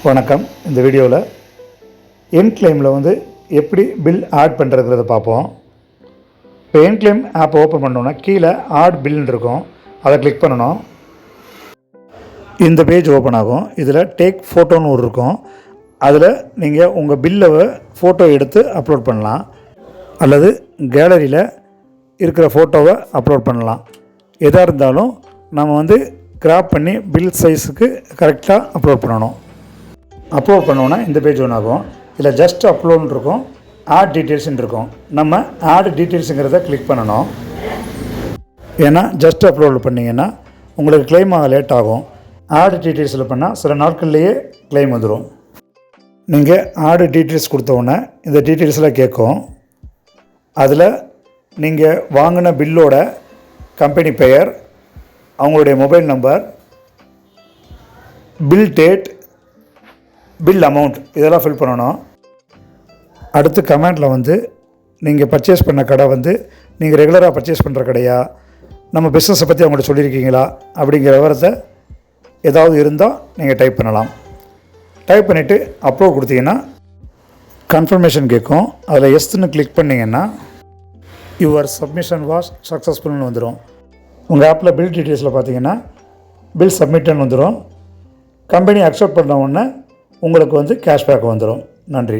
வணக்கம். இந்த வீடியோவில் என்க்ளைமில் வந்து எப்படி பில் ஆட் பண்ணுறதுங்கிறத பார்ப்போம். இப்போ என்க்ளைம் ஆப் ஓப்பன் பண்ணோன்னா கீழே ஆட் பில்னு இருக்கும், அதை கிளிக் பண்ணணும். இந்த பேஜ் ஓப்பன் ஆகும். இதில் டேக் ஃபோட்டோன்னு ஒரு இருக்கும். அதில் நீங்கள் உங்கள் பில்லை ஃபோட்டோ எடுத்து அப்லோட் பண்ணலாம், அல்லது கேலரியில் இருக்கிற ஃபோட்டோவை அப்லோட் பண்ணலாம். எதாக இருந்தாலும் நம்ம வந்து கிராப் பண்ணி பில் சைஸுக்கு கரெக்டாக அப்லோட் பண்ணணும். அப்லோட் பண்ணோன்னா இந்த பேஜ் ஒன்று ஆகும். இதில் ஜஸ்ட் அப்லோட்னு இருக்கும், ஆட் டீட்டெயில்ஸ்ன்னு இருக்கும். நம்ம ஆட் டீட்டெயில்ஸுங்கிறத கிளிக் பண்ணணும். ஏன்னா ஜஸ்ட் அப்லோட் பண்ணிங்கன்னா உங்களுக்கு கிளைம் ஆக லேட் ஆகும். ஆட் டீட்டெயில்ஸில் பண்ணால் சில நாட்கள்லேயே கிளைம் வந்துடும். நீங்கள் ஆட் டீட்டெயில்ஸ் கொடுத்தோன்னே இந்த டீட்டெயில்ஸில் கேட்கும். அதில் நீங்கள் வாங்கின பில்லோட கம்பெனி பெயர், அவங்களுடைய mobile number, bill date, bill amount இதெல்லாம் ஃபில் பண்ணணும். அடுத்து கமெண்டில் வந்து நீங்கள் பர்ச்சேஸ் பண்ண கடை வந்து நீங்கள் ரெகுலராக பர்ச்சேஸ் பண்ணுற கடையா, நம்ம பிஸ்னஸை பற்றி அவங்கள்ட்ட சொல்லியிருக்கீங்களா அப்படிங்கிற விவரத்தை ஏதாவது இருந்தால் நீங்கள் டைப் பண்ணலாம். டைப் பண்ணிவிட்டு அப்லோட் கொடுத்தீங்கன்னா கன்ஃபர்மேஷன் கேட்கும். அதில் எஸ்ன்னு கிளிக் பண்ணிங்கன்னா யுவர் சப்மிஷன் வாஸ் சக்ஸஸ்ஃபுல்னு வந்துடும். உங்கள் ஆப்பில் பில் டீட்டெயில்ஸில் பார்த்தீங்கன்னா பில் சப்மிட்டன் வந்துடும். கம்பெனி அக்செப்ட் பண்ண உடனே உங்களுக்கு வந்து கேஷ்பேக் வந்துடும். நன்றி.